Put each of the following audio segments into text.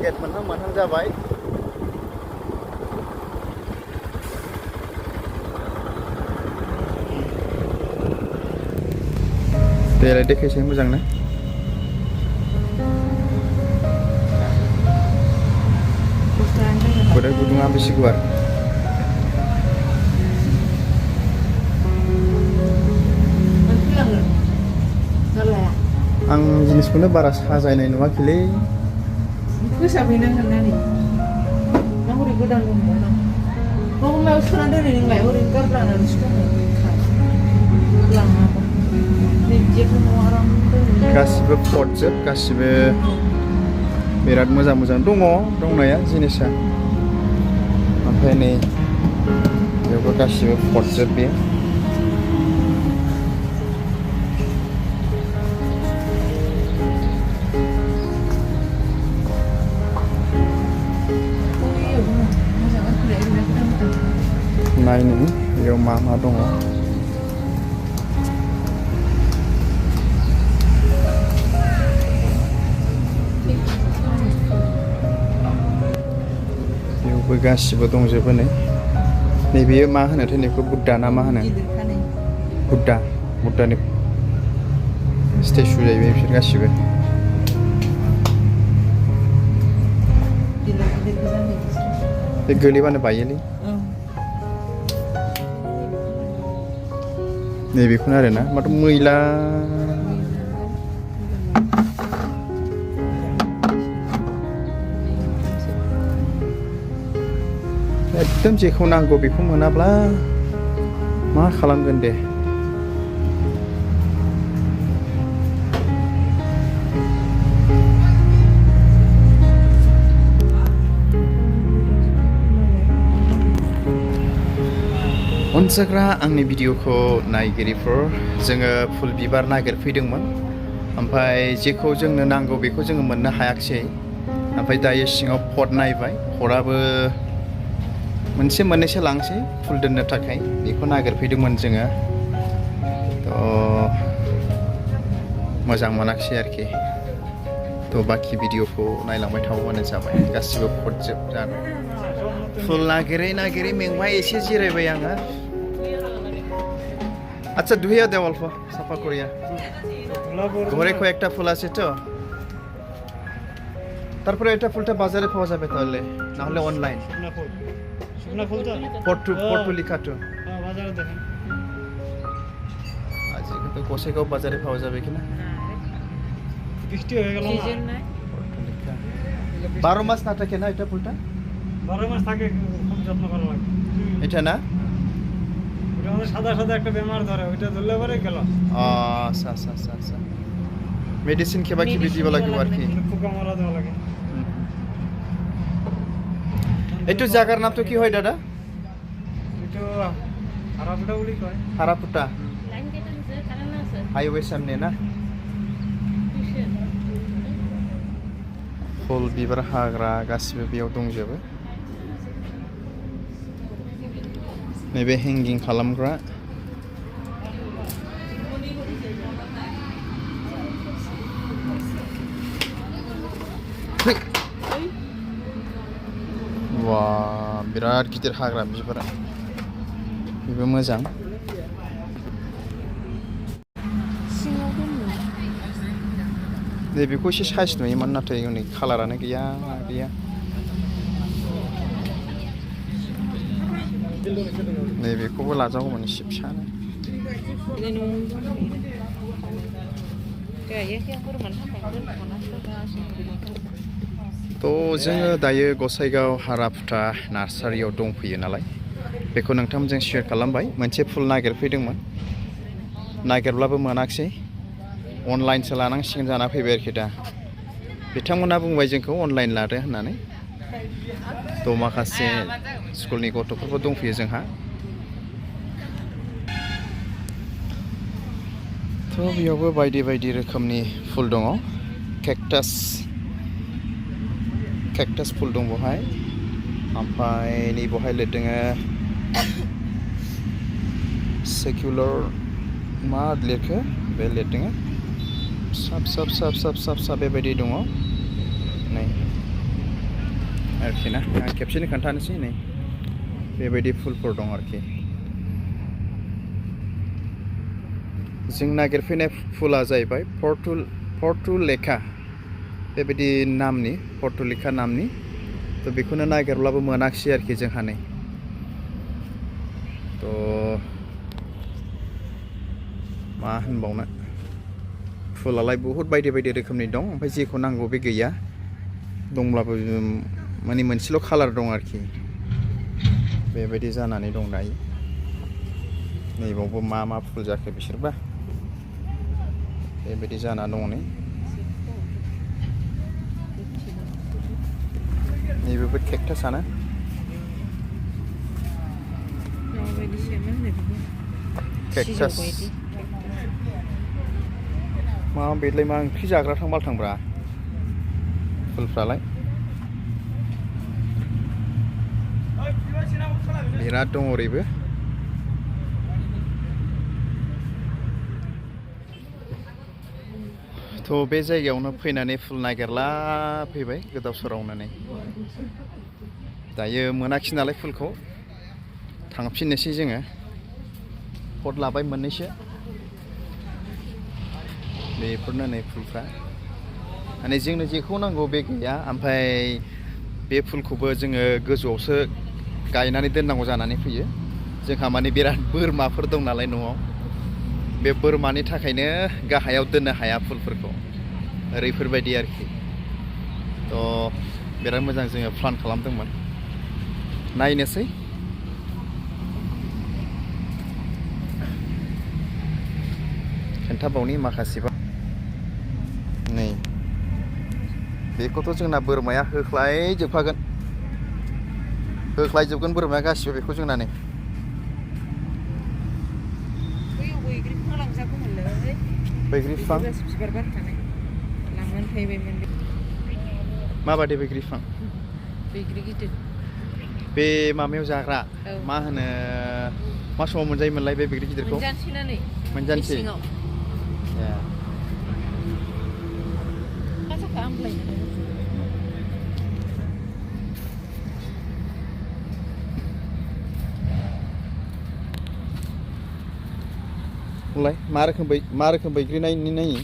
gate मोनहां जाबाय दैयालाय देखायसै मोजांनो बोरै गुदुङा बेसे गुवार आं जिनिसखौनो बारा साजायनाय नुवाखैलै फोसाबहैनांगोन ना नै ना हरै गोदान दंबावो ना मायाव सोना दोनै नोंलाय ओरैनो गारलानानैसो दङ लाङाबा नै बिदिखौ न'आव आराम दोनै गासिबो पटजोब गासिबो बिराद मोजां दङ दंनाया जिनिसा ओमफ्राय नै बेयावबो गासिबो पटजोब बे नायनि बेयाव मा दङ बेयावबो गासिबो दंजोबो नैबेयो मा होनोथाय नैखौ बुद्धा ना मा होनो बुद्धानि स्टेचु जाहैबाय बिसोर गासिबो बे गोलैबानो बायोलै नैबेखौनो आरोना माथो मैला एकदम जेखौ नांगौ बेखौ मोनाब्ला मा खालामगोन दे अनसाग्रा आंनि भिडिअखौ नायगिरिफोर जोङो फुल बिबार नागिरफैदोंमोन ओमफ्राय जेखौ जोंनो नांगौ बेखौ जोङो मोननो हायाखिसै ओमफ्राय दायो सिङाव पट नायबाय पटआबो मोनसे मोननैसो लांसै फुल दोननो थाखाय बेखौ नागिरफैदोंमोन जोङो मोजां मोनाखिसै आरोखि बाखि भिडिअखौ नायलांबाय थाबानो जाबाय गासिबो पटजोब जानो फुल नागिरै मेंबाय एसे जिरायबाय आङो আচ্ছা ধুইয়া দেও অল্প সাফা করিয়া ঘরে কয়েকটা ফুল আছে তো তারপরে এটা ফুলটা বাজারে পাওয়া যাবে তাহলে না হলে অনলাইন শুকনা ফুল তো পটুলিকাটো হ্যাঁ বাজারে দেখেন আজকে তো কোসেগাঁও বাজারে পাওয়া যাবে কিনা বৃষ্টি হয়ে গেল না সিজন নাই পটুলিকা 12 মাস না থাকে না এটা ফুলটা 12 মাস থাকে খুব যত্ন করা লাগে এটা না সাদা একটা বেমার ধরে ওইটা ধরলে পরে গেল আচ্ছা মেডিসিন খেবা কি দিব লাগিব আর কি পোকা মারা দেওয়া লাগে একটু জায়গার নাম তো কি হয় দাদা এটা হারাপুটা বলি কয় হারাপুটা লাইন কেটে দিছে কারণ আছে হাইওয়ে সামনে না ফুল बिबार हाग्रा गासिबो बेयाव दंजोबो नैबे हेंगिं खालामग्रा वा बिराद गिदिर हाग्रा बिबारा बेबो मोजां नैबेखौ एसे साइज नुयोमोन नाथाय हनै कालारानो गैया नैबेखौबो लाजागौमोन एसे फिसानो जोङो दायो गसाइगाव हारापुटा नार्सारियाव दंफैयो नालाय बेखौ नोंथांमोनजों शेयार खालामबाय मोनसे फुल नागिरफैदोंमोन नागिरब्लाबो मोनाखिसै अनलाइनसो लानांसिगोन जाना फैबाय आरोखि दा बिथांमोना बुंबाय जोंखौ अनलाइन लादो होननानै माखासे स्कुलनि गथ'फोरबो दंफैयो जोंहा बेयावबो बायदि रोखोमनि फुल दङ केक्टास फुल दं बहाय ओमफ्राय नै बहाय लिरदों सेकुलार मा लिरखो बे लिरदों साब बेबायदि दङ नै आरोखि ना आं खेबसेनो खोन्थानोसै नै बेबायदि फुलफोर दं आरोखि जों नागिरफैनाय फुला जाहैबाय पर्टुलेका बेबायदि नामनि पर्टुलेका नामनि तो बेखौनो नागिरब्लाबो मोनाखिसै आरोखि जोंहा नै तो मा होनबावनो फुलालाय बहुत बायदि बायदि रोखोमनि दं ओमफ्राय जेखौ नांगौ बे गैया दंब्लाबो माने मोनसेल' कालार दं आरोखि बेबायदि जानानै दं दायो नैबावबो मा फुल जाखो बिसोरबा बेबायदि जाना दङ नैबेबो केक्टासआनो केक्टास मा बेलाय मा ओंख्रि जाग्रा थांब्रा फुलफ्रालाय बिराद दङ ओरैबो थ' बे जायगायावनो फैनानै फुल नागिरला फैबाय गोदाव सोरावनो नै दायो मोनाखिसै नालाय फुलखौ थांफिननोसै जोङो पट लाबाय मोननैसो बेफोरनो नै फुलफ्रा माने जोंनो जेखौ नांगौ बे गैया ओमफ्राय बे फुलखौबो जोङो गोजौआवसो गायनानै दोननांगौ जानानै फैयो जोंहा माने बिराद बोरमाफोर दं नालाय न'आव बे बोरमानि थाखायनो गाहायाव दोननो हाया फुलफोरखौ ओरैफोरबायदि आरोखि थ' बिराद मोजां जोङो प्लान खालामदोंमोन नायनोसै खोन्थाबावनि माखासेबा नै बेखौथ' जोंना बोरमाया होख्लायजोबगोन बोरमाया गासिबो बेखौ जोंना नै बैग्रि बिफां माबादि बैग्रि बिफां बैग्रि गिदिर बे माबायाव जाग्रा मा होनो मा समाव मोनजायोमोनलाय बे बैग्रि गिदिरखौ मोनजानोसै मा रोखोम बैग्रि नायो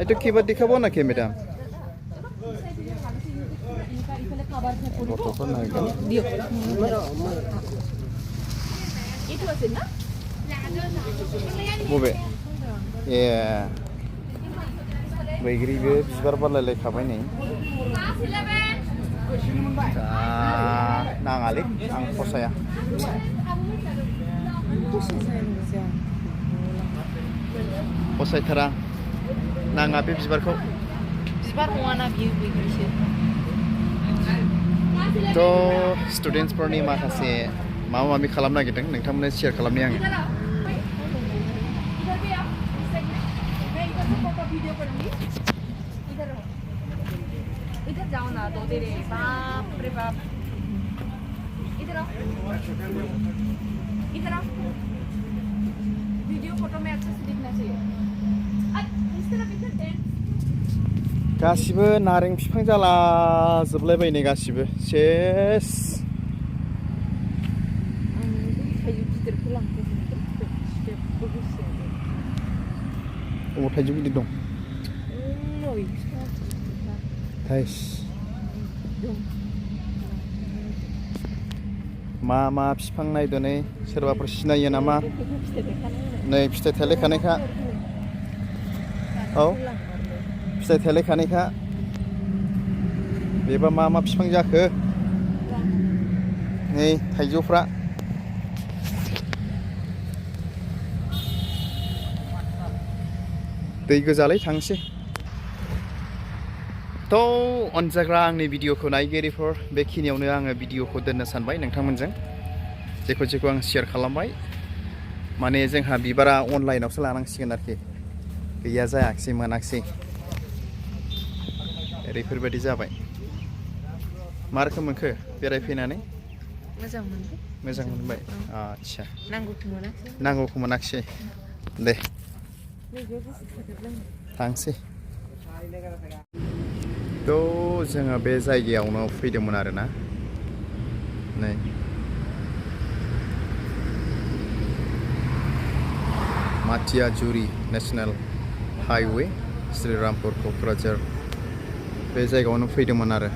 এটা কিবা দেখাব নাকি ম্যাডাম बबे ए बैग्रिबो बिबार बारलायलायखाबाय नै नाङालै आं फसाया फसायथारा नाङा बे बिबारखौ बिबार नङाना बियो बैग्रिसो थ' स्टुडेन्टसफोरनि माखासे माबा माबि खालामनो नागिरदों नोंथांमोननो शेयार खालामनि आङो जाओ ना तो तेरे बाप रे बाप इधर आओ वीडियो फोटो में अच्छे से दिखना चाहिए इस तरफ इधर टेंट गासिबो नारें बिफां जाला जोबलायबाय नै गासिबो सेस थाइजौ गिदिर दं थाइस मा बिफां नायदो नै सोरबाफोर सिनायो नामा नै फिथाइ थायलायखानायखा औ फिथाइ थायलायखानायखा बेबा मा बिफां जाखो नै थाइजौफ्रा दै गोजालै थांसै थ' अनजाग्रा आंनि भिडिअखौ नायगिरिफोर बेखिनियावनो आङो भिडिअखौ दोननो सानबाय नोंथांमोनजों जेखौ आं शेयार खालामबाय माने जोंहा बिबारा अनलाइनावसो लानांसिगोन आरोखि गैया जायाखिसै मोनाखिसै ओरैफोरबायदि जाबाय मा रोखोम मोनखो बेरायफैनानै मोजां मोनबाय मोजां मोनबाय आदसा नांगौखौ मोनाखै नांगौखौ मोनाखिसै दे नैबेयाव बेसे थादेरलाय थांसै थ' जोङो बे जायगायावनो फैदोंमोन आरोना नै माथियाजुरि नेशनेल हाइवे श्रीरामपुर क'क्राझार बे जायगायावनो फैदोंमोन आरो